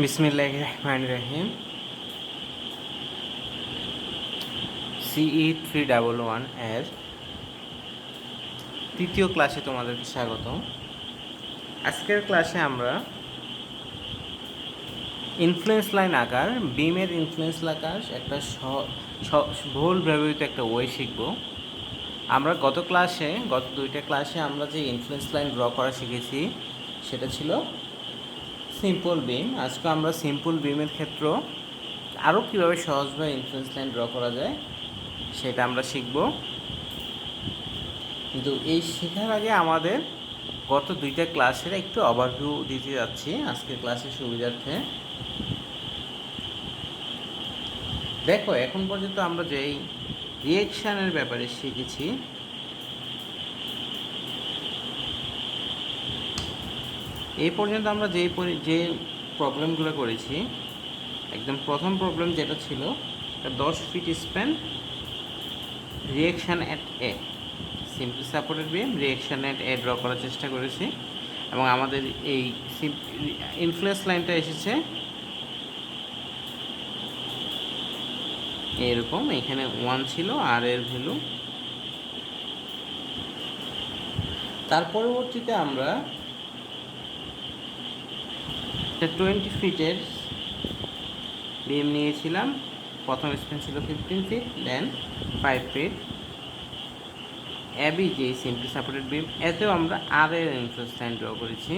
বিসমিল্লাহির রহমানির রহিম। CE311 এর তৃতীয় ক্লাসে তোমাদেরকে স্বাগত। আজকের ক্লাসে আমরা ইনফ্লুয়েন্স লাইন আকার, বিমের ইনফ্লুয়েন্স আকার একটা বহুল ব্যবহৃত একটা ওয়ে শিখব। আমরা গত দুইটা ক্লাসে আমরা যে ইনফ্লুয়েন্স লাইন ড্র করা শিখেছি সেটা ছিল সিম্পল বিম। আজকে আমরা সিম্পল বিমের ক্ষেত্র আরও কীভাবে সহজভাবে ইনফ্লুয়েন্স লাইন ড্র করা যায় সেটা আমরা শিখব। কিন্তু এই শেখার আগে আমাদের গত দুইটা ক্লাসের একটু ওভারভিউ দিতে যাচ্ছি আজকের ক্লাসের সুবিধার্থে। দেখো, এখন পর্যন্ত আমরা যেই রিয়েকশানের ব্যাপারে শিখেছি, এই পর্যন্ত আমরা যে প্রবলেমগুলো করেছি, একদম প্রথম প্রবলেম যেটা ছিল 10 feet span reaction at A, simply supported beam reaction at A draw করার চেষ্টা করেছি। এবং আমাদের এই ইনফ্লুয়েন্স লাইনটা এসেছে এরকম, এখানে 1 ছিল আর এর ভ্যালু। তার পরবর্তীতে আমরা 20 ফিটের বিম নিয়েছিলাম। প্রথম স্প্যান ছিল 15 ফিট, দেন 5 ফিট। এবি যে সিম্পলি সাপোর্টেড বিম, এতেও আমরা আর এর ইনফ্লুয়েন্স লাইন ড্র করেছি।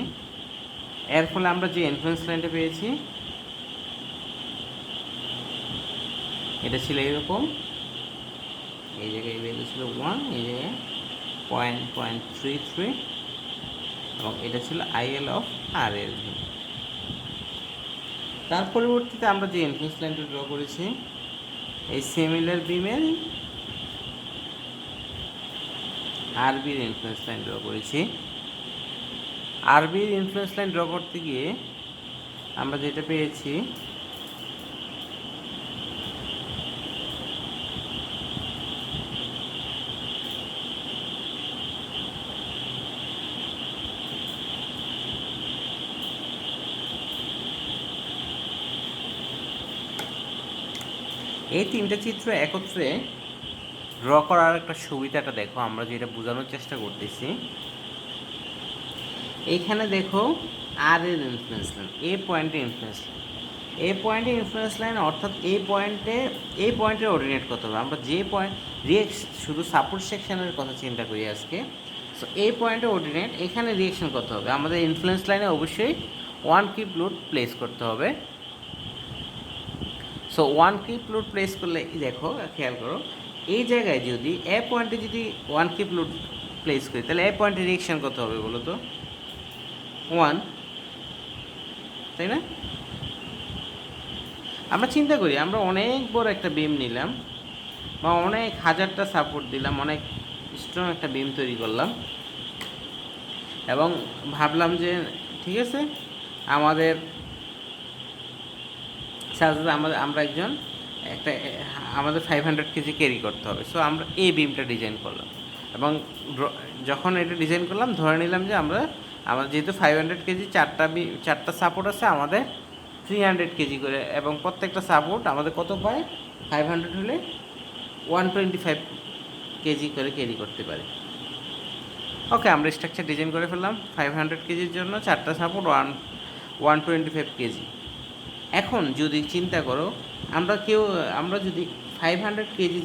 এর ফলে আমরা যে ইনফ্লুয়েন্স লাইনটা পেয়েছি এটা ছিল এরকম, এই জায়গায় ভ্যালু ছিল 1, এই জায়গায় 0.33, এবং এটা ছিল আইএল অফ আর এর ভ্যালু। তার পরবর্তীতে আমরা যে ইনফ্লুয়েন্স লাইনটা ড্র করেছি এই সিমিলার বিমের আরবির ইনফ্লুয়েন্স লাইন ড্র করেছি। আরবির ইনফ্লুয়েন্স লাইন ড্র করতে গিয়ে আমরা যেটা পেয়েছি, এই তিনটা চিত্র একত্রে ড্র করার একটা সুবিধাটা দেখো, আমরা যেটা বোঝানোর চেষ্টা করতেছি। এইখানে দেখো আর এর ইনফ্লুয়েন্স লাইন, এই পয়েন্টের ইনফ্লুয়েন্স লাইন, এই পয়েন্টের ইনফ্লুয়েন্স লাইন, অর্থাৎ এই পয়েন্টের অর্ডিনেট কত হবে। আমরা যে পয়েন্ট শুধু সাপোর্ট সেকশনের কথা চিন্তা করি আজকে। সো এই পয়েন্টের অর্ডিনেট, এখানে রিয়েকশন কত হবে, আমাদের ইনফ্লুয়েন্স লাইনে অবশ্যই 1 কিপ লোড প্লেস করতে হবে। সো 1 কিপ লোড প্লেস করলে দেখো, খেয়াল করো, এই জায়গায় যদি এ পয়েন্টে যদি 1 কিপ লোড প্লেস করি তাহলে এ পয়েন্টের রিয়েকশন কত হবে বলো তো? 1, তাই না? আমরা চিন্তা করি, আমরা অনেক বড় একটা বিম নিলাম বা অনেক হাজারটা সাপোর্ট দিলাম, অনেক স্ট্রং একটা বিম তৈরি করলাম এবং ভাবলাম যে ঠিক আছে, আমাদের আমরা একজন আমাদের 500 কেজি ক্যারি করতে হবে। সো আমরা এই বিমটা ডিজাইন করলাম এবং যখন এটা ডিজাইন করলাম ধরে নিলাম যে আমাদের যেহেতু 500 কেজি, চারটা সাপোর্ট আছে, আমাদের 300 কেজি করে, এবং প্রত্যেকটা সাপোর্ট আমাদের কত পায়, 500 হলে 125 কেজি করে ক্যারি করতে পারে। ওকে, আমরা স্ট্রাকচার ডিজাইন করে ফেললাম 500 কেজির জন্য, চারটা সাপোর্ট 125 কেজি। এখন যদি চিন্তা করো, আমরা যদি 500 কেজি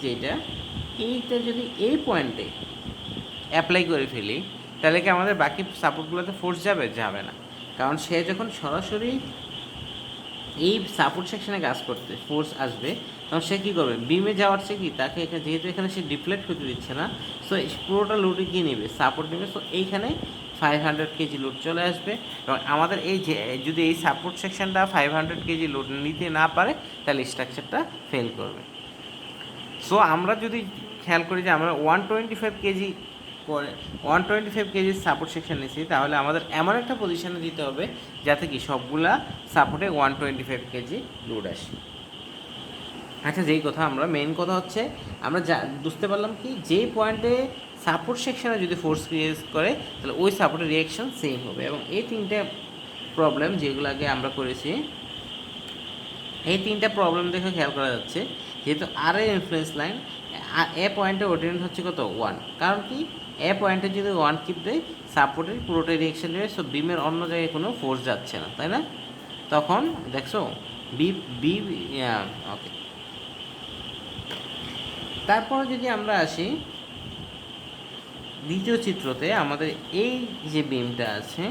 এইটা যদি এই পয়েন্টে অ্যাপ্লাই করে ফেলি, তাহলে কি আমাদের বাকি সাপোর্টগুলোতে ফোর্স যাবে না। কারণ সে যখন সরাসরি এই সাপোর্ট সেকশনে কাজ করতে ফোর্স আসবে, তখন সে কী করবে, বিমে যাওয়ার চেয়ে কি তাকে যেহেতু এখানে সে ডিফ্লেক্ট হতে দিচ্ছে না, সো পুরোটা লোডে কী নেবে, সাপোর্ট নেবে। সো এইখানে 500 কেজি লোড চলে আসবে এবং আমাদের যদি এই সাপোর্ট সেকশনটা 500 কেজি লোড নিতে না পারে তাহলে স্ট্রাকচারটা ফেল করবে। সো আমরা যদি খেয়াল করি যে আমরা 125 কেজির সাপোর্ট সেকশন নিয়েছি, তাহলে আমাদের এমন একটা পজিশনে দিতে হবে যাতে কি সবগুলা সাপোর্টে 125 কেজি লোড আসে। আচ্ছা, আমরা মেইন কথা হচ্ছে আমরা বুঝতে পারলাম কি, যেই পয়েন্টে সাপোর্ট সেকশনে যদি ফোর্স ক্রিয়েট করে তাহলে ওই সাপোর্টের রিয়াকশন সেম হবে। এবং এই তিনটে প্রবলেম যেগুলো আগে আমরা করেছি, এই তিনটা প্রবলেম দেখে খেয়াল করা যাচ্ছে যেহেতু আর এর ইনফ্লুয়েন্স লাইন এ পয়েন্টে অর্ডিনেট হচ্ছে কত 1, কারণ কি এ পয়েন্টে যদি 1 কিপ দেয় সাপোর্টের পুরোটাই রিয়েকশন দেবে, সো বিমের অন্য জায়গায় কোনো ফোর্স যাচ্ছে না, তাই না? তখন দেখছো বি বি ওকে। তারপর যদি আমরা আসি দ্বিতীয় চিত্রতে, আমাদের এই যে বিমটা আছে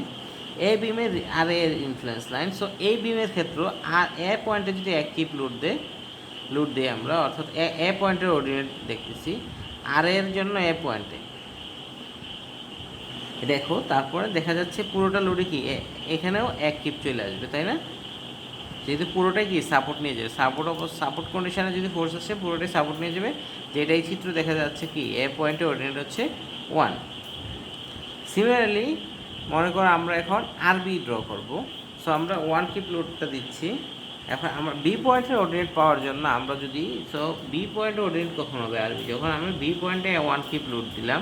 এই বিমের আর এর ইনফ্লুয়েন্স লাইন, সো এই বিমের ক্ষেত্রে আর এ পয়েন্টে যদি এক কিপ লোড দিই আমরা, অর্থাৎ এ পয়েন্টের অর্ডিনেট দেখতেছি আর এর জন্য এ পয়েন্টে দেখো, তারপরে দেখা যাচ্ছে পুরোটা লোডে কি এখানেও এক কিপ চলে আসবে, তাই না? যেহেতু পুরোটাই কি সাপোর্ট নিয়ে যাবে, সাপোর্ট কন্ডিশনে যদি ফোর্স আসে পুরোটাই সাপোর্ট নিয়ে যাবে, যেটা এই চিত্র দেখা যাচ্ছে কি এ পয়েন্টে অর্ডিনেট হচ্ছে 1। সিমিলারলি মনে করো আমরা এখন আরবি ড্র করব, সো আমরা 1 কিপ লোডটা দিচ্ছি। এখন আমরা বি পয়েন্টের অর্ডিনেট পাওয়ার জন্য আমরা যদি, সো বি পয়েন্টে অর্ডিনেট কখন হবে আরবি, যখন আমি বি পয়েন্টে 1 কিপ লোড দিলাম।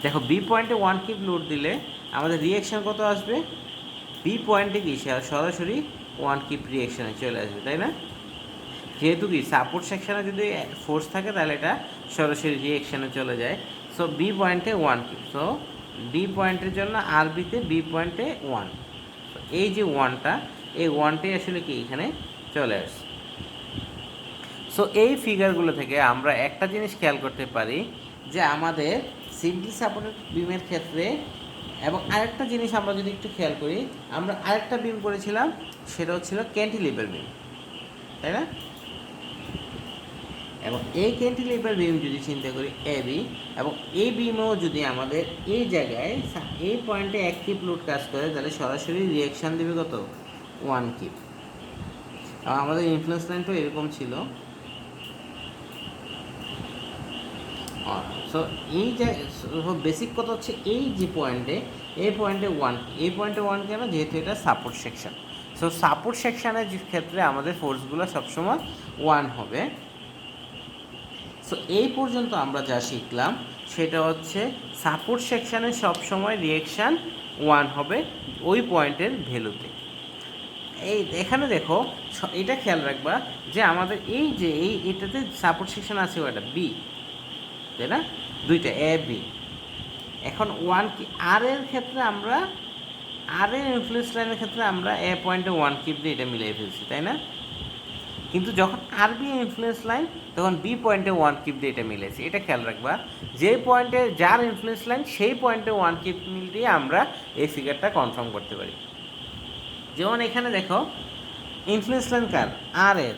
দেখো বি পয়েন্টে 1 কিপ লোড দিলে আমাদের রিয়েকশন কত আসবে, বি পয়েন্টে কি সরাসরি 1 কিপ রিয়েকশানে চলে আসবে, তাই না? যেহেতু কি সাপোর্ট সেকশানে যদি ফোর্স থাকে তাহলে এটা সরাসরি রিয়েকশানে চলে যায়। সো বি পয়েন্টে 1 কিপ, সো বি পয়েন্টের জন্য আর বিতে বি পয়েন্টে 1, এই যে 1টা, এই 1টাই আসলে কি এখানে চলে আসছে। সো এই ফিগারগুলো থেকে আমরা একটা জিনিস খেয়াল করতে পারি যে আমাদের সিম্পলি সাপোর্টেড বিমের ক্ষেত্রে, এবং আরেকটা জিনিস আমরা যদি একটু খেয়াল করি, আমরা আরেকটা বিম করেছিলাম সেটা হচ্ছিল ক্যান্টিলিভার বিম, তাই না? এবং এই ক্যান্টিলিভার বিম যদি চিন্তা করি এ বি, এবং এই বিমও যদি আমাদের এই জায়গায় এই পয়েন্টে এক কিপ লোড কাজ করে তাহলে সরাসরি রিয়াকশান দেবে কত 1 কিপ। আমাদের ইনফ্লুয়েন্স লাইনটাও এরকম ছিল। সো এই যে বেসিক কথা হচ্ছে এই যে পয়েন্টে, এই পয়েন্টে 1, এই পয়েন্টে 1 কেন, যেহেতু এটা সাপোর্ট সেকশন। সো সাপোর্ট সেকশানের ক্ষেত্রে আমাদের ফোর্সগুলো সবসময় 1 হবে। সো এই পর্যন্ত আমরা যা শিখলাম সেটা হচ্ছে সাপোর্ট সেকশানে সবসময় রিয়েকশান 1 হবে ওই পয়েন্টের ভ্যালুতে। এই এখানে দেখো এটা খেয়াল রাখবা যে আমাদের এই যে এটাতে সাপোর্ট সেকশন আছে ওটা বি, তাই না? দুইটা এ বি। এখন 1 কি আর এর ক্ষেত্রে আমরা আর এর ইনফ্লুয়েন্স লাইনের ক্ষেত্রে আমরা এ পয়েন্টে 1 কিপ দিয়ে এটা মিলিয়ে ফেলছি, তাই না? কিন্তু যখন আর বি ইনফ্লুয়েন্স লাইন তখন বি পয়েন্টে 1 কিপ দিয়ে এটা মিলেছে। এটা খেয়াল রাখবা, যে পয়েন্টে যার ইনফ্লুয়েন্স লাইন সেই পয়েন্টে 1 কিপ মিল দিয়ে আমরা এই ফিগারটা কনফার্ম করতে পারি। যেমন এখানে দেখো ইনফ্লুয়েন্স লাইন কার, আর এর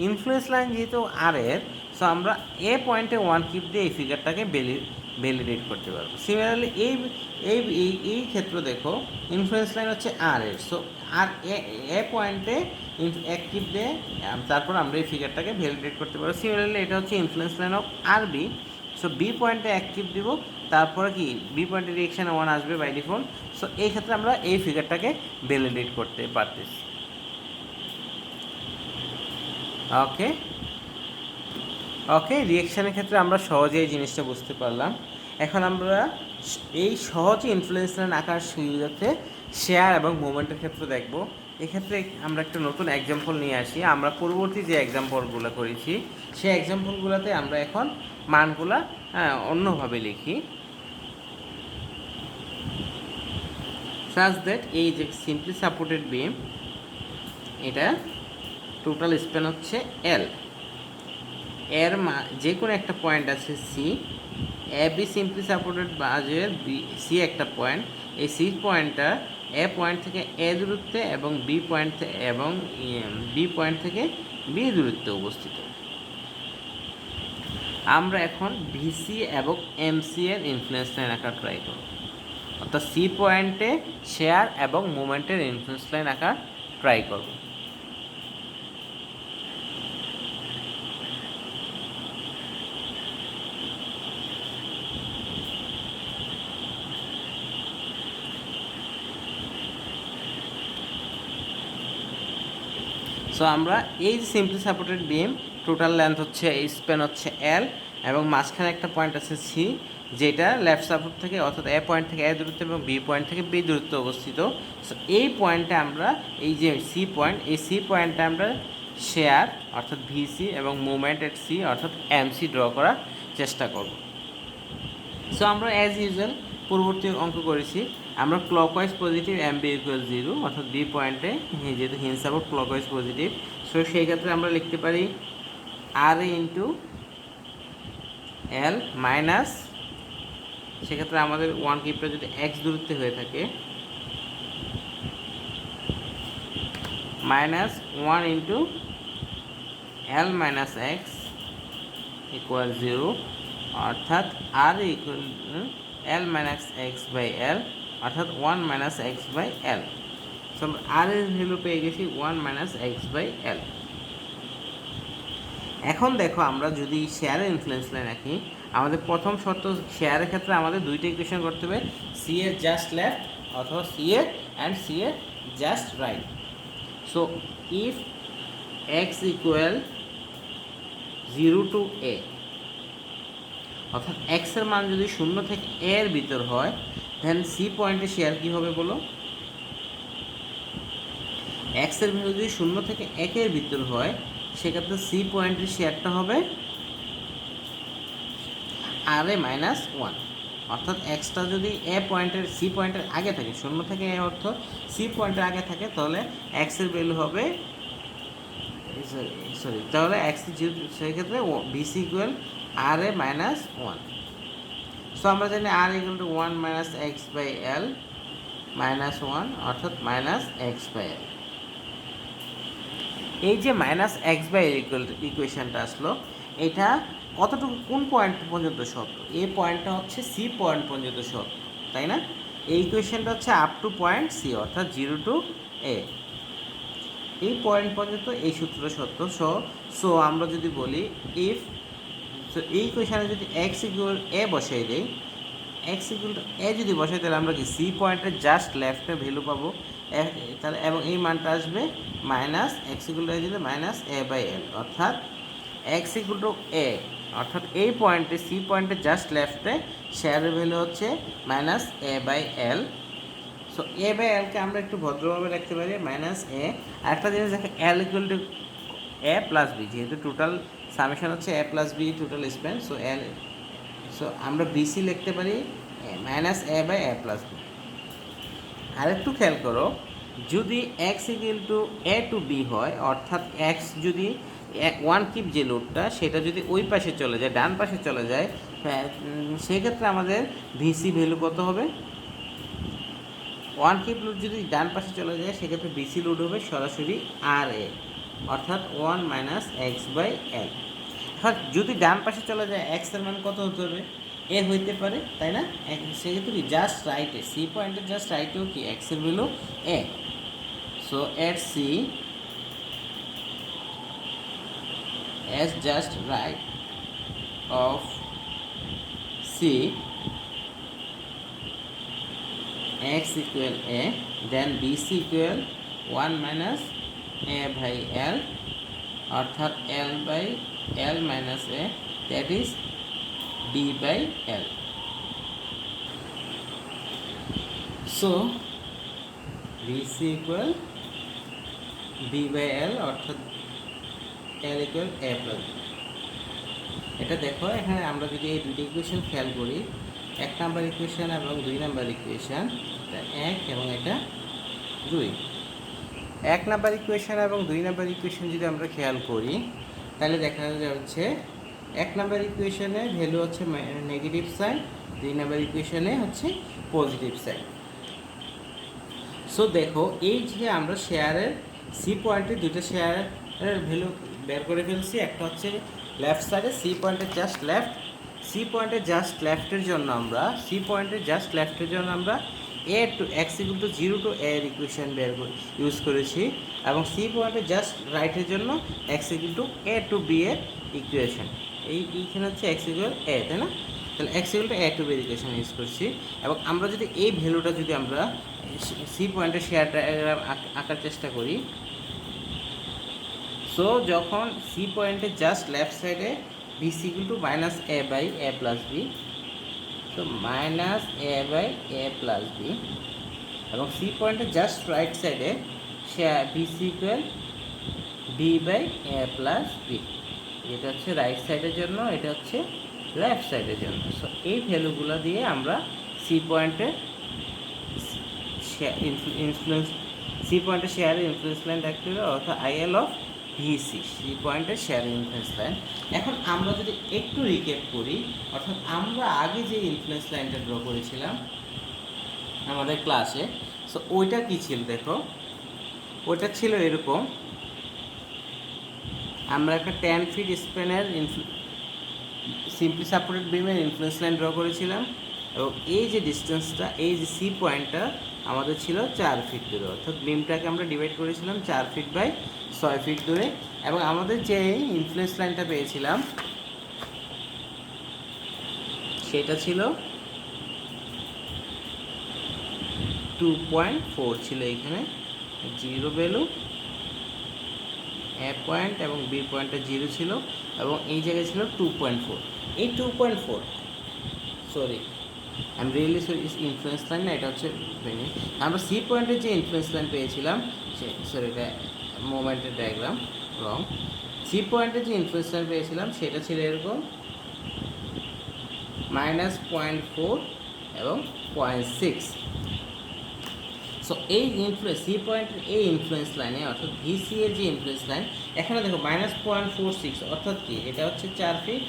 ইনফ্লুয়েন্স লাইন যেহেতু আর এর, সো আমরা এ পয়েন্টে 1 কিপ দিয়ে এই ফিগারটাকে ভ্যালিডেট করতে পারবো। সিমিলারলি এই এই এই ক্ষেত্রে দেখো ইনফ্লুয়েন্স লাইন হচ্ছে আর এর, সো আর এ পয়েন্টে 1 কিপ দিয়ে তারপর আমরা এই ফিগারটাকে ভ্যালিডেট করতে পারবো। সিমিলারলি এটা হচ্ছে influence line of R B, so B পয়েন্টে 1 কিপ দিব, তারপরে কি বি পয়েন্টে রিয়েকশানে 1 আসবে বাই ডিফল্ট। সো এই ক্ষেত্রে আমরা এই ফিগারটাকে ভ্যালিডেট করতে পারতেছি। ওকে ওকে, রিয়েকশানের ক্ষেত্রে আমরা সহজে এই জিনিসটা বুঝতে পারলাম। এখন আমরা এই সহজ ইনফ্লুয়েন্স লাইন আঁকার সুবিধাতে শেয়ার এবং মোমেন্টের ক্ষেত্রে দেখব। এক্ষেত্রে আমরা একটা নতুন এক্সাম্পল নিয়ে আসি। আমরা পূর্ববর্তী যে এক্সাম্পলগুলো করেছি সেই এক্সাম্পলগুলোতে আমরা এখন মানগুলা অন্যভাবে লিখি, সাজ দ্যাট এই যে সিম্পলি সাপোর্টেড বিম, এটা টোটাল স্প্যান হচ্ছে এল, এর যে কোনো একটা পয়েন্ট আছে C, A B simply supported বাজের বি সি একটা পয়েন্ট, এই সি পয়েন্টটা এ পয়েন্ট থেকে এ দূরত্বে এবং বি পয়েন্ট এবং বি পয়েন্ট থেকে বি দূরত্বে অবস্থিত। আমরা এখন ভিসি এবং এমসি এর ইনফ্লুয়েন্স লাইন আঁকা ট্রাই করব, অর্থাৎ সি পয়েন্টে শেয়ার এবং মোমেন্টের ইনফ্লুয়েন্স লাইন আঁকা ট্রাই করব। সো আমরা এই যে সিম্পলি সাপোর্টেড বিম টোটাল লেন্থ হচ্ছে স্প্যান হচ্ছে এল এবং মাঝখানে একটা পয়েন্ট আছে সি, যেটা লেফট সাপোর্ট থেকে অর্থাৎ এ পয়েন্ট থেকে এ দূরত্ব এবং বি পয়েন্ট থেকে বি দূরত্ব অবস্থিত। সো এই পয়েন্টে আমরা এই যে সি পয়েন্ট, এই সি পয়েন্টে আমরা শেয়ার অর্থাৎ ভিসি এবং মুভমেন্ট এট সি অর্থাৎ এমসি ড্র করার চেষ্টা করব। সো আমরা অ্যাজ ইউজুয়াল পূর্ববর্তী অঙ্ক করেছি, আমরা clockwise positive M B equal 0 অর্থাৎ বি পয়েন্টে যেহেতু hinge support clockwise positive, so সেই ক্ষেত্রে আমরা লিখতে পারি আর এ ইন্টু এল মাইনাস, সেক্ষেত্রে আমাদের ওয়ান কিপটা যদি এক্স দূরত্বে হয়ে থাকে minus 1 into L minus X equal 0 অর্থাৎ R equal L minus X by L অর্থাৎ 1 minus X by L. So আমরা আর এর ভ্যালু পেয়ে গেছি 1 মাইনাস এক্স বাই এল। এখন দেখো আমরা যদি শেয়ারের ইনফ্লুয়েন্স লাইন রাখি, আমাদের প্রথম শর্ত শেয়ারের ক্ষেত্রে আমাদের দুইটা ইকুয়েশন করতে হবে, সি এর জাস্ট লেফট অথবা সি এর অ্যান্ড সি এর just right. So if X equal 0 to A অর্থাৎ এক্সের মান যদি 0 থেকে এ এর ভিতর হয়, দেন সি পয়েন্টে শেয়ার কী হবে বলো? এক্সের ভ্যালু যদি 0 থেকে 1 এর ভিতর হয়, সেক্ষেত্রে সি পয়েন্টের শেয়ারটা হবে আর এ মাইনাস 1 অর্থাৎ এক্সটা যদি এ পয়েন্টের সি পয়েন্টের আগে থাকে, 0 থেকে এ অর্থ সি পয়েন্টের আগে থাকে, তাহলে এক্সের ভ্যালু হবে তাহলে এক্স সেক্ষেত্রে BC equal R A minus 1। So আমরা জানি R equal to 1 minus X by L minus 1 অর্থাৎ মাইনাস এক্স বাই এল। এই যে মাইনাস এক্স বাই এল ইকুয়েশনটা আসলো, এটা কতটুকু কোন পয়েন্ট পর্যন্ত সত্য? এই পয়েন্টটা হচ্ছে সি পয়েন্ট পর্যন্ত সত্য, তাই না? এই ইকুয়েশনটা হচ্ছে আপ টু পয়েন্ট সি অর্থাৎ 0 টু এ, এই পয়েন্ট পর্যন্ত এই সূত্রটা সত্য। সো আমরা যদি বলি ইফ, সো এই ইকুয়েশনে যদি এক্স ইকুয়াল এ বসাই দেই, এক্স ইকুয়াল টু এ যদি বসাই, তাহলে আমরা কি সি পয়েন্টের জাস্ট লেফটে ভ্যালু পাবো, তাহলে এবং এই মানটা আসবে মাইনাস এক্স ইকুয়াল টু এ দিলে মাইনাস এ বাই এল অর্থাৎ এক্স ইকুয়াল টু এ অর্থাৎ এই পয়েন্টে সি পয়েন্টের জাস্ট লেফটে শেয়ারের ভ্যালু হচ্ছে minus A by L. So A by এলকে আমরা একটু ভদ্রভাবে রাখতে পারি মাইনাস এ। আরেকটা জিনিস দেখো, L equal to A plus B, যেহেতু টোটাল সামেশন হচ্ছে A plus B total span, so L, so আমরা বিসি লিখতে পারি minus A by A plus B. আরেকটু খেয়াল করো, যদি X equal to A to B হয় অর্থাৎ এক্স যদি ওয়ান কিপ যে লোডটা সেটা যদি ওই পাশে চলে যায়, ডান পাশে চলে যায়, সেক্ষেত্রে আমাদের ভিসি ভ্যালু কত হবে? ওয়ান কিপ লোড যদি ডান পাশে চলে যায়, সেক্ষেত্রে বিসি লোড হবে সরাসরি আর এ অর্থাৎ 1 মাইনাস এক্স বাই এল। এখন যদি ডান পাশে চলে যায়, এক্সের মান কত হতে হবে? এ হইতে পারে, তাই না? সেক্ষেত্রে কি জাস্ট রাইটে সি পয়েন্টের জাস্ট রাইটেও কি এক্সের value A. So at C as just right of C x equal a, then BC equal 1 minus a by L অর্থাৎ L by L minus a, that is B by L. So BC equal B by L অর্থাৎ L equal a plus b। এটা দেখো, এখানে আমরা যদি এই দুটি equation খেয়াল করি, 1 নাম্বার ইকুয়েশন এবং 2 নাম্বার ইকুয়েশন, এটা 1 এবং এটা 2। 1 নাম্বার ইকুয়েশন এবং 2 নাম্বার ইকুয়েশন যদি আমরা খেয়াল করি, তাহলে দেখা যাচ্ছে 1 নাম্বার ইকুয়েশনে ভ্যালু হচ্ছে নেগেটিভ সাইন, 2 নাম্বার ইকুয়েশনে হচ্ছে পজিটিভ সাইন। সো দেখো, এই যে আমরা শেয়ারের সি পয়েন্টে দুটো শেয়ারের ভ্যালু বের করে ফেলছি, একটা হচ্ছে লেফট সাইডে সি পয়েন্টের জাস্ট লেফট, সি পয়েন্টের জাস্ট লেফটের জন্য আমরা A to X equal to 0 to A এর ইকুয়েশন ইউজ করেছি, এবং সি পয়েন্টের জাস্ট রাইটের জন্য X equal to A to B এর ইকুয়েশন, এইখানে হচ্ছে এক্স ইকুয়াল এ, তাই না? তাহলে X equal to A to B এর ইকুয়েশন ইউজ করছি, এবং আমরা যদি এই ভ্যালুটা যদি আমরা সি পয়েন্টের শেয়ার ডায়াগ্রাম আঁকার চেষ্টা করি, সো যখন সি পয়েন্টের জাস্ট লেফট সাইডে BC equal to minus A by A plus B, তো minus A by A plus B, এবং সি পয়েন্টের জাস্ট রাইট সাইডে BC equal B by A plus B. এটা হচ্ছে রাইট সাইডের জন্য, এটা হচ্ছে লেফট সাইডের জন্য। সো এই ভ্যালুগুলো দিয়ে আমরা সি পয়েন্টের ইনফ্লুয়েন্স শেয়ারের ইনফ্লুয়েন্স লাইন দেখতে হবে, অর্থাৎ আইএল অফ ভিসি, সি পয়েন্টের শেয়ারের ইনফ্লুয়েন্স লাইন। এখন আমরা যদি একটু রিক্যাপ করি, অর্থাৎ আমরা আগে যে ইনফ্লুয়েন্স লাইনটা ড্র করেছিলাম আমাদের ক্লাসে, সো ওইটা কী ছিল দেখো, ওইটা ছিল এরকম। আমরা একটা 10 ফিট স্প্যানের সিম্পলি সাপোর্টেড বিমের ইনফ্লুয়েন্স লাইন ড্র করেছিলাম, এবং এই যে ডিস্টেন্সটা, এই যে সি পয়েন্টটা আমাদের ছিল 4 ফিট দূরে, অর্থাৎ বিমটাকে আমরা ডিভাইড করেছিলাম 4 ফিট বাই 6 ফিট দূরে। এবং আমাদের যে ইনফ্লুয়েন্স লাইনটা পেয়েছিলাম সেটা ছিল 2.4 ছিল, এখানে 0 ভ্যালু, এ পয়েন্ট এবং বি পয়েন্টটা 0 ছিল, এবং এই জায়গায় ছিল 2.4। এই 2.4, সরি আমি রিয়েলি সরি, ইনফ্লুয়েন্স লাইন না, এটা হচ্ছে আমরা সি পয়েন্টের যে ইনফ্লুয়েন্স লাইন পেয়েছিলাম, সরি এটা মোমেন্টের ডায়াগ্রাম রং। সি পয়েন্টের যে ইনফ্লুয়েন্স লাইন পেয়েছিলাম সেটা ছিল এরকম -0.4 এবং 0.6। সো এই সি পয়েন্টের এই ইনফ্লুয়েন্স লাইনে, অর্থাৎ ভিসি এর যে ইনফ্লুয়েন্স লাইন, এখানে দেখো -0.46, অর্থাৎ কি এটা হচ্ছে 4 ফিট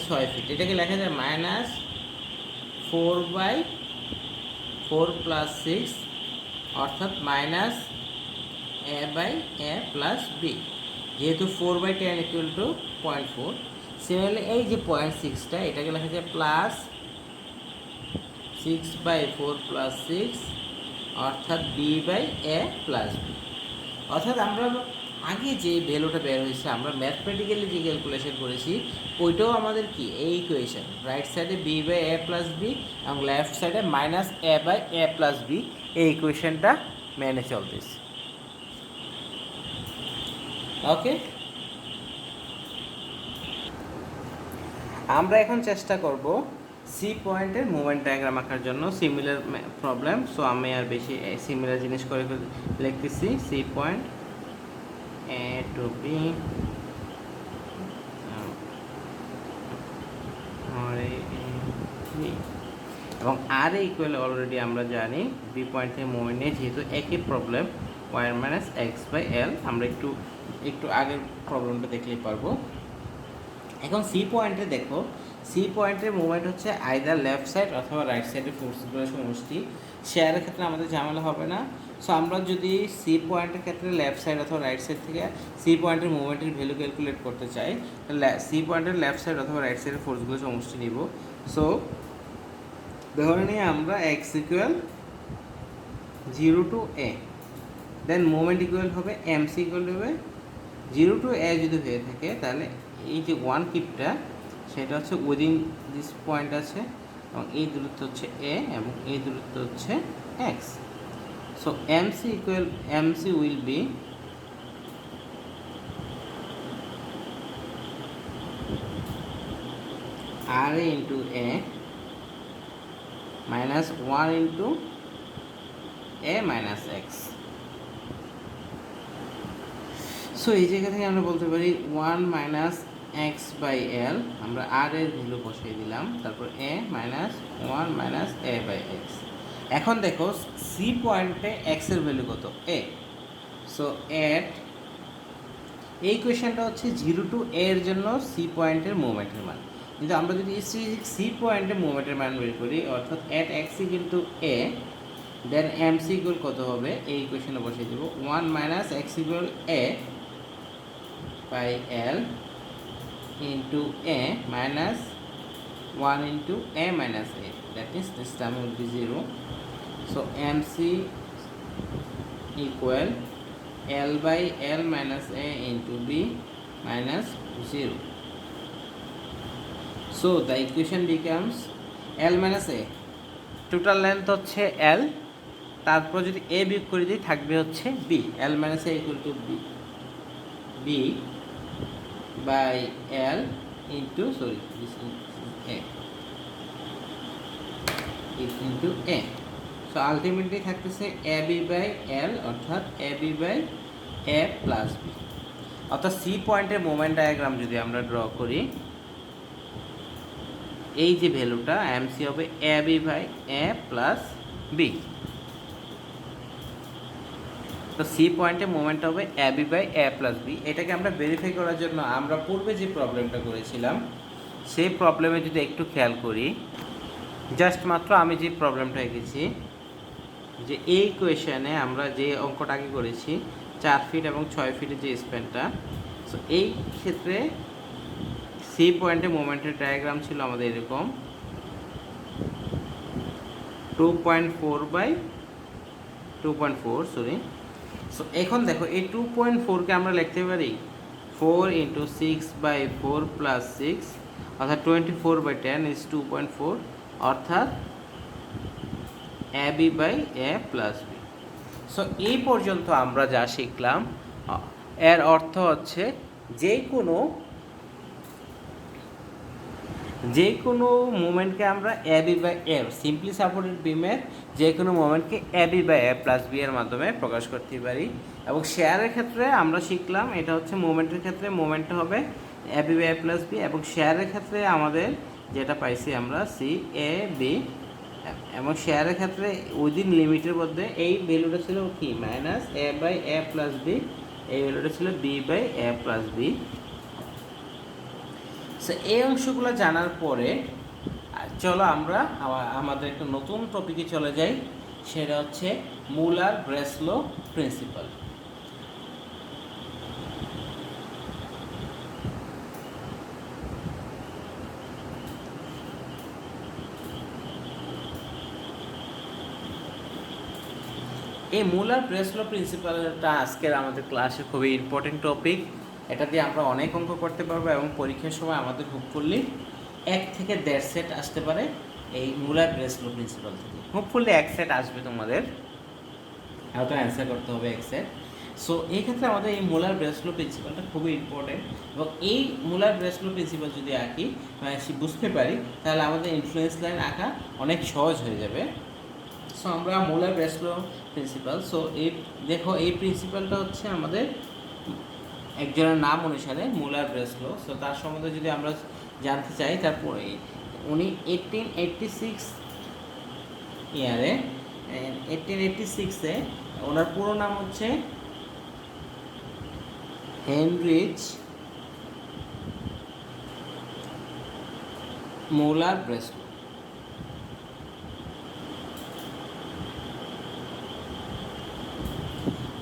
6 ফিট, এটাকে লেখা যায় -4/4 + 6, অর্থাৎ -a by a plus B, যেহেতু 4/10 = 0.4। সিমিলারলি এই যে 0.6টা, এটাকে লেখা যায় +6/4 + 6, অর্থাৎ B by A plus B. অর্থাৎ আমরা আগে যে ভ্যালুটা বের হয়েছে, আমরা ম্যাথমেটিক্যালি যে ক্যালকুলেশন করেছি, ওইটাও আমাদের কি এই ইকুয়েশন, রাইট সাইডে B by A plus B এবং লেফট সাইডে -a/a প্লাস বি, এই ইকুয়েশনটা মেনে চলতেছে। ওকে, আমরা এখন চেষ্টা করব সি পয়েন্টের মুভমেন্ট ডায়াগ্রাম আঁকার জন্য, সিমিলার প্রবলেম। সো আমি আর বেশি সিমিলার জিনিস করে লিখতেছি। C point A to B, এবং আর ইকুয়াল অলরেডি আমরা জানি বি পয়েন্টের মুভমেন্ট নিয়ে, যেহেতু একই প্রবলেম y-x/l, আমরা একটু আগের প্রবলেমটা দেখলেই পারবো। এখন সি পয়েন্টে দেখো, সি পয়েন্টের মুভমেন্ট হচ্ছে আইদার লেফট সাইড অথবা রাইট সাইডে ফোর্সগুলো সমষ্টি। শেয়ারের ক্ষেত্রে আমাদের ঝামেলা হবে না। সো আমরা যদি সি পয়েন্টের ক্ষেত্রে লেফট সাইড অথবা রাইট সাইড থেকে সি পয়েন্টের মুভমেন্টের ভ্যালু ক্যালকুলেট করতে চাই, তাহলে সি পয়েন্টের লেফট সাইড অথবা রাইট সাইডের ফোর্সগুলো সমষ্টি নিব। সো ধরে নিয়ে আমরা x = 0 to a, then moment equal হবে mc ইকুয়াল হবে 0 to a। যদি হয়ে থাকে তাহলে এই যে 1 কিপটা, সেটা হচ্ছে উইদিন দিস পয়েন্ট আছে, এবং এই দূরত্ব হচ্ছে a এবং এই দূরত্ব হচ্ছে x। So mc will be RA into a minus 1 into a minus x। So এই জায়গা থেকে আমরা বলতে পারি 1 minus x/l, আমরা r এর ভ্যালু বসিয়ে দিলাম, তারপর a minus 1 minus a/x। এখন দেখো সি পয়েন্টে x এর ভ্যালু কত, a। সো এট এই কোয়েশ্চেনটা হচ্ছে 0 to a এর জন্য সি পয়েন্টের মুভমেন্টের মান, কিন্তু আমরা যদি সি পয়েন্টের মুভমেন্টের মান বের করি, অর্থাৎ at x = a, then mc equal কত হবে, এই ইকুয়েশনে বসিয়ে দেব 1 minus x = a by l into a minus 1 into a minus a, that is this term will be 0. So mc equal l by l minus a into b minus 0. So the equation becomes l minus a, total length হচ্ছে l, তারপর যদি a বিয়োগ করে দিই থাকবে হচ্ছে b, l minus a equal to b by l into, sorry, this is a, into A. So ultimately থাকতেছে A B by L, অর্থাৎ A B by A plus B. অর্থাৎ সি পয়েন্টের মোমেন্ট ডায়াগ্রাম যদি আমরা draw করি, এই যে ভ্যালুটা এমসি হবে A B by A plus B. তো সি পয়েন্টে মোমেন্ট হবে A B by A plus B. এটাকে আমরা ভেরিফাই করার জন্য আমরা পূর্বে যে প্রবলেমটা করেছিলাম সেই প্রবলেমে যদি একটু খেয়াল করি, জাস্ট মাত্র আমি যে প্রবলেমটা এঁকেছি, যে এই কোয়েশনে আমরা যে অঙ্কটা আগে করেছি 4 ফিট এবং 6 ফিটের যে স্প্যানটা, সো এই ক্ষেত্রে সি পয়েন্টে মোমেন্টের ডায়াগ্রাম ছিল আমাদের এরকম 2.4 বাই 2.4, সরি। সো এখন দেখো এই 2.4কে আমরা লিখতে পারি 4 ইন্টু 6/4 প্লাস 6, অর্থাৎ 24/10 ইজ 2.4, অর্থাৎ A B by A plus B. So এই পর্যন্ত আমরা যা শিখলাম এর অর্থ হচ্ছে যে কোনো মোমেন্টকে আমরা A B by A, simply supported বিমের যে কোনো মোমেন্টকে A B by A plus B এর মাধ্যমে প্রকাশ করতে পারি। এবং শেয়ারের ক্ষেত্রে আমরা শিখলাম এটা হচ্ছে মোমেন্টের ক্ষেত্রে মোমেন্টটা হবে A B by A plus B, এবং শেয়ারের ক্ষেত্রে আমাদের যেটা পাইছি আমরা সি এ বি, এবং শেয়ারের ক্ষেত্রে উইদিন লিমিটের মধ্যে এই ভ্যালুটা ছিল কি minus A by A plus B, এই ভ্যালুটা ছিল B by A plus B. So এই অংশগুলো জানার পরে চলো আমরা আমাদের একটা নতুন টপিকে চলে যাই, সেটা হচ্ছে মুলার ব্রেসলো প্রিন্সিপাল। এই মুলার ব্রেসলো প্রিন্সিপালটা আজকের আমাদের ক্লাসে খুবই ইম্পর্টেন্ট টপিক। এটা দিয়ে আমরা অনেক অঙ্ক করতে পারবো এবং পরীক্ষার সময় আমাদের হোপফুলি 1 থেকে 1.5 সেট আসতে পারে এই মুলার ব্রেসলো প্রিন্সিপাল থেকে। হোপফুলি 1 সেট আসবে, তোমাদের হয়তো অ্যান্সার করতে হবে 1 সেট। সো এই ক্ষেত্রে আমাদের এই মুলার ব্রেসলো প্রিন্সিপালটা খুবই ইম্পর্টেন্ট, এবং এই মুলার ব্রেসলো প্রিন্সিপাল যদি আঁকি বুঝতে পারি, তাহলে আমাদের ইনফ্লুয়েন্স লাইন আঁকা অনেক সহজ হয়ে যাবে। সো আমরা মুলার ব্রেসলো প্রিন্সিপাল, সো এই দেখো এই প্রিন্সিপালটা হচ্ছে আমাদের একজনের নাম অনুসারে মুলার ব্রেসলো। সো তার সম্বন্ধে যদি আমরা জানতে চাই, তারপরে উনি 1886 ইয়ারে 1886-এ ওনার পুরো নাম হচ্ছে হেনরিচ মুলার ব্রেসলো।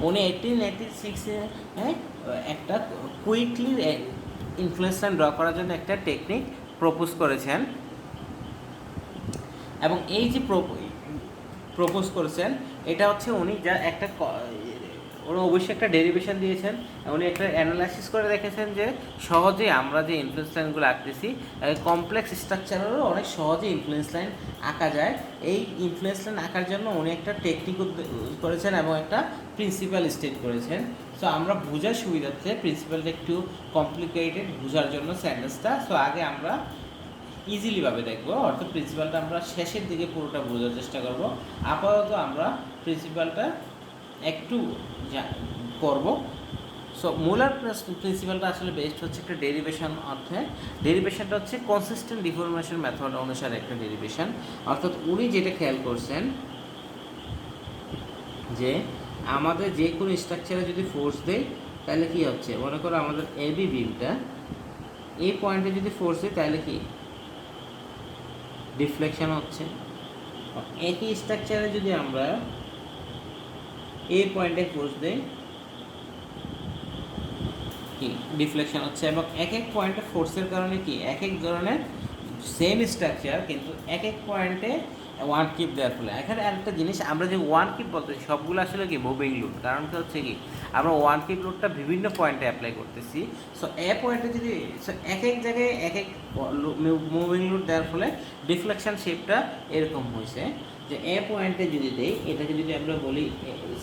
উনি 1886-এ একটা কুইকলি ইনফ্লুয়েন্স লাইন ড্র করার জন্য একটা টেকনিক প্রপোজ করেছেন, এবং এই যে প্রপোজ করেছেন এটা হচ্ছে উনি যা একটা উনি অবশ্যই একটা ডেরিভেশন দিয়েছেন, উনি একটা অ্যানালাইসিস করে দেখেছেন যে সহজেই আমরা যে ইনফ্লুয়েন্স লাইনগুলো আঁকতেছি কমপ্লেক্স স্ট্রাকচারেরও অনেক সহজে ইনফ্লুয়েন্স লাইন আঁকা যায়। এই ইনফ্লুয়েন্স লাইন আঁকার জন্য উনি একটা টেকনিক করেছেন এবং একটা প্রিন্সিপাল স্টেট করেছেন। সো আমরা বোঝার সুবিধার্থে প্রিন্সিপালটা একটু কমপ্লিকেটেড বোঝার জন্য সেন্টেন্সটা, সো আগে আমরা ইজিলিভাবে দেখবো, অর্থাৎ প্রিন্সিপালটা আমরা শেষের দিকে পুরোটা বোঝার চেষ্টা করব। আপাতত আমরা প্রিন্সিপালটা একটু করব। সো মুলার প্রিন্সিপালটা আসলে বেস্ট হচ্ছে একটা ডেরিভেশন অর্থে। ডেরিভেশনটা হচ্ছে কনসিস্টেন্ট ডিফরমেশন মেথড অনুসারে একটা ডেরিভেশন, অর্থাৎ উনি যেটা খেয়াল করছেন যে আমাদের যে কোনো স্ট্রাকচারে যদি ফোর্স দেয় তাহলে কি হচ্ছে, মনে করো আমাদের এবি বিমটা এই পয়েন্টে যদি ফোর্স দেয় তাহলে কি ডিফ্লেকশন হচ্ছে। একই স্ট্রাকচারে যদি আমরা এই পয়েন্টে ফোর্স দেই কি ডিফ্লেকশন হচ্ছে, এবং এক এক পয়েন্টে ফোর্সের কারণে কি এক এক ধরনের সেম স্ট্রাকচার কিন্তু এক এক পয়েন্টে ওয়ান কিপ দেওয়ার ফলে। এখানে আরেকটা জিনিস, আমরা যে ওয়ান কিপ বলতেছি সবগুলো আসলে কি মুভিং লোড, কারণটা হচ্ছে কি আমরা ওয়ান কিপ লোডটা বিভিন্ন পয়েন্টে অ্যাপ্লাই করতেছি। সো এ পয়েন্টে যদি এক এক জায়গায় এক এক মুভিং লোড দেওয়ার ফলে ডিফ্লেকশন শেপটা এরকম হয়েছে, যে এ পয়েন্টে যদি দেই, এটাকে যদি আমরা বলি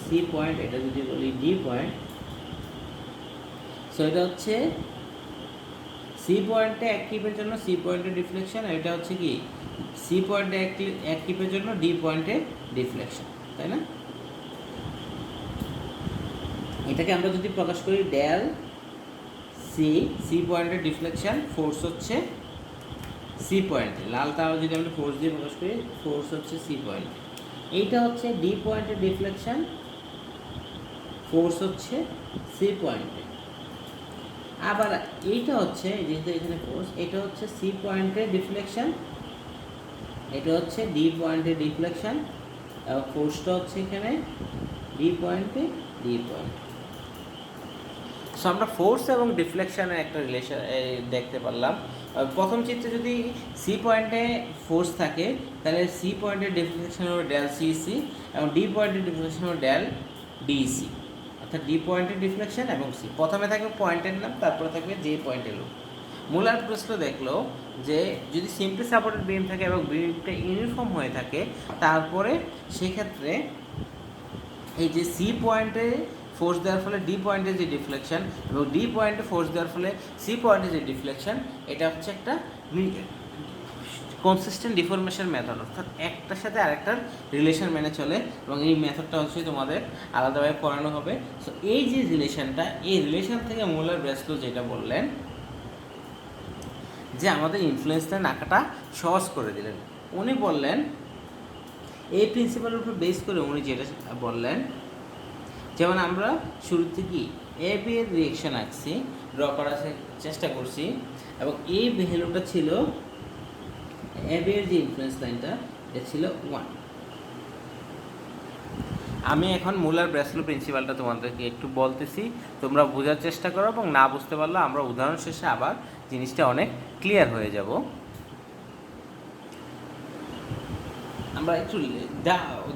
সি পয়েন্ট, এটা যদি বলি ডি পয়েন্ট, সো এটা হচ্ছে সি পয়েন্টে এক কিপের জন্য সি পয়েন্টের ডিফ্লেকশন, এটা হচ্ছে কি সি পয়েন্টে এক টিপের জন্য ডি পয়েন্টে ডিফ্লেকশন, তাই না? এটাকে আমরা যদি প্রকাশ করি ডেল সি, সি পয়েন্টের ডিফ্লেকশন ফোর্স হচ্ছে সি পয়েন্টে, লাল তারা যদি আমরা ফোর্স দিয়ে প্রকাশ করি ফোর্স হচ্ছে সি পয়েন্টে। এইটা হচ্ছে ডি পয়েন্টের ডিফ্লেকশন, ফোর্স হচ্ছে সি পয়েন্টে। আবার এইটা হচ্ছে যেহেতু এখানে ফোর্স, এটা হচ্ছে সি পয়েন্টের ডিফ্লেকশন, এটা হচ্ছে ডি পয়েন্টের ডিফ্লেকশন, এবং ফোর্সটা হচ্ছে এখানে ডি পয়েন্টে, ডি পয়েন্ট। সো আমরা ফোর্স এবং ডিফ্লেকশনের একটা রিলেশন দেখতে পারলাম। প্রথম চিত্রে যদি সি পয়েন্টে ফোর্স থাকে তাহলে সি পয়েন্টের ডিফ্লেকশন হবে ডেল সি সি, এবং ডি পয়েন্টের ডিফ্লেকশন হবে ডেল ডিসি, অর্থাৎ ডি পয়েন্টের ডিফ্লেকশন এবং সি। প্রথমে থাকবে পয়েন্টের নাম, তারপরে থাকবে যে পয়েন্টের লুপ। মুলার প্রশ্ন দেখলো যে যদি সিম্পলি সাপোর্টেড বিম থাকে এবং বিমটা ইউনিফর্ম হয়ে থাকে, তারপরে সেক্ষেত্রে এই যে সি পয়েন্টে ফোর্স দেওয়ার ফলে ডি পয়েন্টের যে ডিফ্লেকশন এবং ডি পয়েন্টে ফোর্স দেওয়ার ফলে সি পয়েন্টের যে ডিফ্লেকশন, এটা হচ্ছে একটা কনসিস্টেন্ট ডিফরমেশন মেথড, অর্থাৎ একটার সাথে আরেকটার রিলেশন মেনে চলে, এবং এই মেথডটা হচ্ছে তোমাদের আলাদাভাবে পড়ানো হবে। সো এই যে রিলেশনটা, এই রিলেশন থেকে মুলার ব্রেসলো যেটা বললেন যে আমাদের ইনফ্লুয়েন্স লাইন আঁকাটা সহজ করে দিলেন। উনি বললেন এই প্রিন্সিপালের উপর বেস করে উনি যেটা বললেন, যেমন আমরা শুরু থেকেই এ বি এর রিয়েকশন আঁকছি, ড্র করার চেষ্টা করছি, এবং এই ভ্যালুটা ছিল এ বি এর যে ইনফ্লুয়েন্স লাইনটা এটা ছিল 1। আমি এখন মুলার ব্রেসলো প্রিন্সিপালটা তোমাদেরকে একটু বলতেছি, তোমরা বোঝার চেষ্টা করো, এবং না বুঝতে পারলে আমরা উদাহরণ শেষে আবার জিনিসটা অনেক ক্লিয়ার হয়ে যাব। আমরা একটু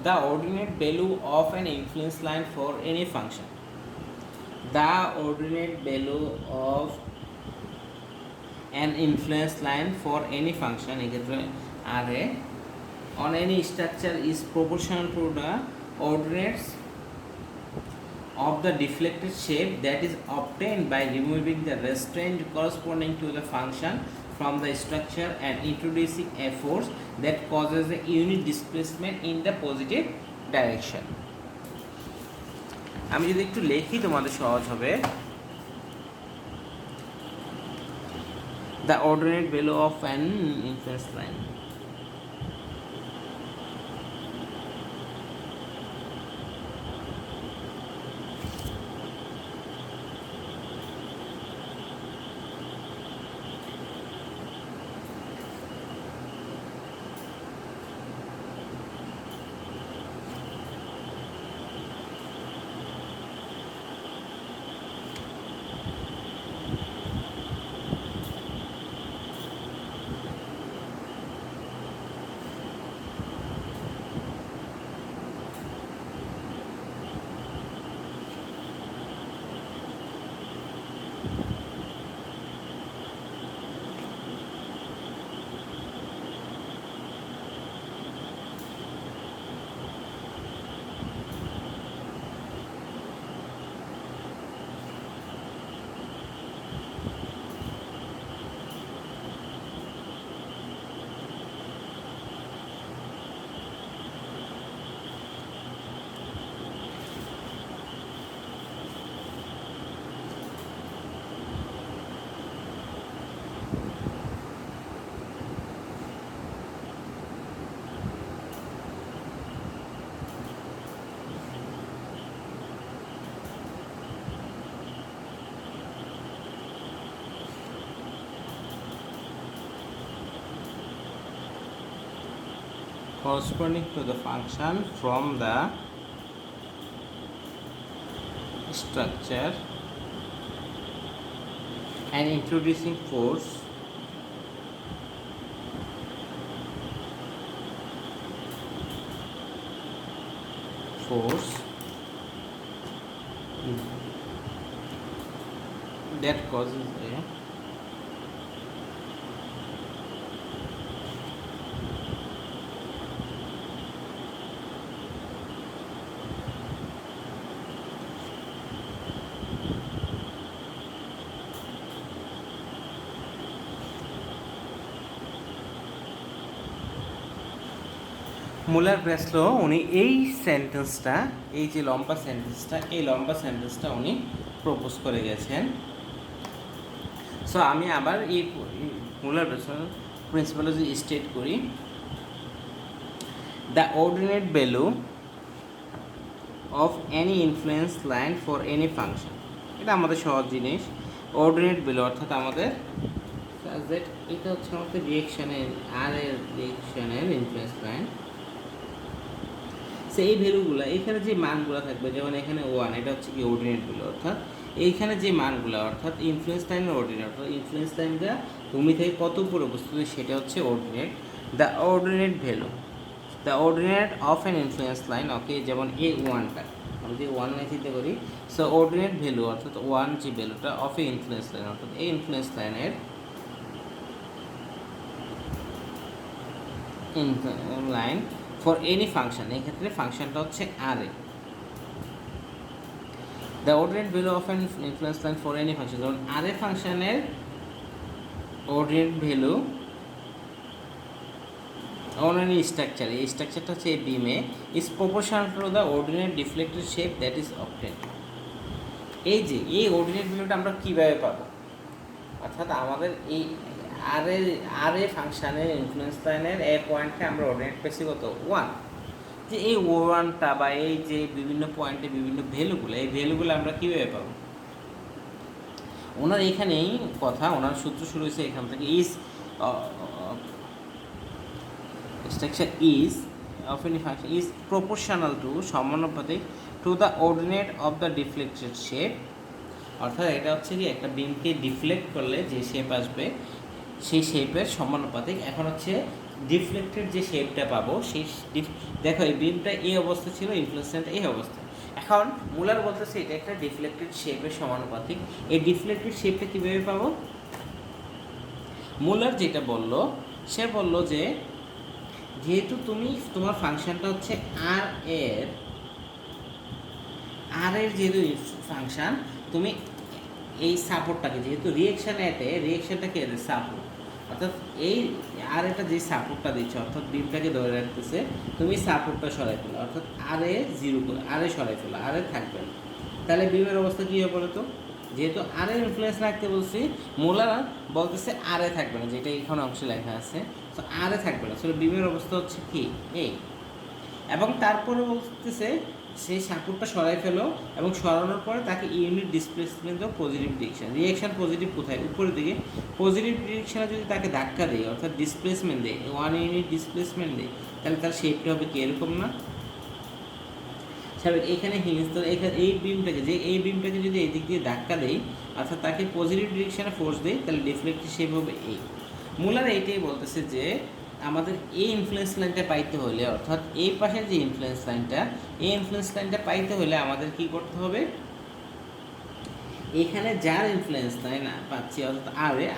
the ordinate value of an influence line for any function, the ordinate value of an influence line for any function এক্ষেত্রে RA on any structure is proportional to the ordinates of the deflected shape that is obtained by removing the restraint corresponding to the function from the structure and introducing a force that causes a unit displacement in the positive direction. আমি যদি একটু লিখি তোমাদের সহজ হবে, the ordinate value of an influence line, corresponding to the function from the structure and introducing force that causes a মুলার ব্রেসলো উনি এই সেন্টেন্সটা, এই যে লম্বা সেন্টেন্সটা, এই লম্বা সেন্টেন্সটা উনি প্রপোজ করে গেছেন। সো আমি আবার এই মুলার ব্রেসলো প্রিন্সিপাল যদি স্টেট করি, the ordinate value of any influence line for any function. এটা আমাদের সহজ জিনিস। অর্ডিনেট ভ্যালু অর্থাৎ আমাদের এটা হচ্ছে আমাদের রিয়েকশনের আর এর রিয়েকশনের ইনফ্লুয়েন্স লাইন। সো এই ভ্যালুগুলো এখানে যে মানগুলো থাকবে, যেমন এখানে 1, এটা হচ্ছে কি অর্ডিনেট ভ্যালু, অর্থাৎ এইখানে যে মানগুলো অর্থাৎ ইনফ্লুয়েন্স লাইনের অর্ডিনেট, অর্থাৎ ইনফ্লুয়েন্স লাইনটা ভূমি থেকে কত উপরে উপস্থিত সেটা হচ্ছে ordinate. The ordinate value, the ordinate of an influence line, okay, যেমন এই 1টা আমি যদি 1 নিয়ে চিন্তা করি, সো অর্ডিনেট ভ্যালু অর্থাৎ 1 যে ভ্যালুটা অফ এ ইনফ্লুয়েন্স লাইন, অর্থাৎ এই ইনফ্লুয়েন্স লাইনের লাইন ফর এনি ফাংশন, এই ক্ষেত্রে ফাংশনটা হচ্ছে R A. The ordinate value of an influence line for any function, যেমন আর এ ফাংশনের ordinate value on any structure, এই স্ট্রাকচারটা হচ্ছে এই বিমে, is proportional to the ordinate deflected shape that is obtained. এই যে এই অর্ডিনেট ভ্যালুটা আমরা কীভাবে পাবো, অর্থাৎ আমাদের এই আর এ ফাংশানের ইনফ্লুয়েন্স লাইনের এ পয়েন্টে আমরা অর্ডিনেট পেয়েছি কত 1, যে এই 1টা বা এই যে বিভিন্ন পয়েন্টে বিভিন্ন ভ্যালুগুলো, এই ভ্যালুগুলো আমরা কীভাবে পাবো। ওনার এখানেই কথা, ওনার সূত্র শুরু হয়েছে এখান থেকে, is structure is of any function is proportional to, সমানুপাতিক to the ordinate of the deflected shape, অর্থাৎ এটা হচ্ছে কি একটা বিমকে ডিফ্লেক্ট করলে যে শেপ আসবে সেই শেপের সমানুপাতিক। এখন হচ্ছে ডিফ্লেক্টেড যে শেপটা পাবো সেই দেখো এই বিমটা এই অবস্থা ছিল, ইনফ্লুয়েন্স লাইনটা এই অবস্থা। এখন মুলার বলতেছে এটা একটা ডিফ্লেক্টেড শেপের সমানুপাতিক। এই ডিফ্লেক্টেড শেপটা কীভাবে পাবো, মুলার যেটা বললো, সে বললো যে যেহেতু তুমি তোমার ফাংশনটা হচ্ছে আর এর যেহেতু ফাংশন, তুমি এই সাপোর্টটাকে যেহেতু রিয়েকশান এতে রিয়েকশানটাকে এদের সাপোর্ট, অর্থাৎ এই আর এটা যে সাপোর্টটা দিচ্ছে অর্থাৎ বিমটাকে ধরে রাখতেছে, তুমি সাপোর্টটা সরাই ফেলো, অর্থাৎ আর এ 0 করে আর এ সরাই ফেলো, আর এ থাকবে না। তাহলে বিমের অবস্থা কী হবে বলো তো, যেহেতু আর এর ইনফ্লুয়েন্স রাখতে বলছি, মোলার বলতেছে আর এ থাকবে না, যেটা এখানে অংশে লেখা আছে, তো আর এ থাকবে না, আসলে বিমের অবস্থা হচ্ছে কি এই। এবং তারপরে বলতেছে সেই সাপোর্টটা সরাই ফেলো, এবং সরানোর পরে তাকে ইউনিট ডিসপ্লেসমেন্ট ও পজিটিভ ডিরেকশন, রিয়েকশন পজিটিভ কোথায় উপরের দিকে, পজিটিভ ডিরেকশনে যদি তাকে ধাক্কা দেয় অর্থাৎ ডিসপ্লেসমেন্ট দেয় 1 ইউনিট ডিসপ্লেসমেন্ট দেয়, তাহলে তার শেপটা হবে কি এরকম না স্বাভাবিক। এখানে হিংস, তো এখানে এই বিমটাকে যদি এই দিক দিয়ে ধাক্কা দেয় অর্থাৎ তাকে পজিটিভ ডিরেকশনে ফোর্স দেয়, তাহলে ডিফ্লেক্টেড শেপ হবে এই। মুলার এইটাই বলতেছে যে আমাদের এই ইনফ্লুয়েন্স লাইনটা পাইতে হলে, অর্থাৎ এই পাশের যে ইনফ্লুয়েন্স লাইনটা, এই ইনফ্লুয়েন্স লাইনটা পাইতে হলে আমাদের কি করতে হবে, এখানে যার ইনফ্লুয়েন্স লাইন পাচ্ছি অর্থাৎ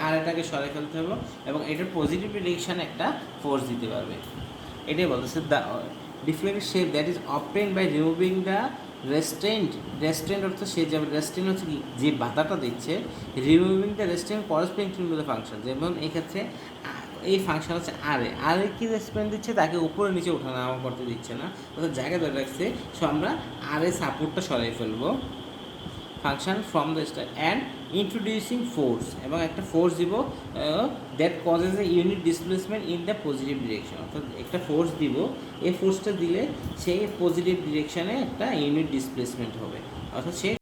আর এটাকে সরাই ফেলতে হবে এবং এটার পজিটিভ ডিরেকশনে একটা ফোর্স দিতে পারবে। এটাই বলতেছে the deflected shape that is obtained by removing the restraint অর্থাৎ সে যাবে রেস্ট্রেন্ট হচ্ছে কি যে বাধাটা দিচ্ছে, removing the restraint corresponding to the function, যেমন এই ক্ষেত্রে এই ফাংশন হচ্ছে আর এ কি রেসপন্স দিচ্ছে, তাকে উপরে নিচে ওঠানামা করতে দিচ্ছে না, অর্থাৎ জায়গা ধরে রাখছে। সো আমরা আর এ সাপোর্টটা সরাই ফেলবো function from the star and introducing force, এবং একটা ফোর্স দিব that causes A unit displacement in the positive direction, অর্থাৎ একটা ফোর্স দিব, এই ফোর্সটা দিলে সেই পজিটিভ ডিরেকশনে একটা ইউনিট ডিসপ্লেসমেন্ট হবে, অর্থাৎ সে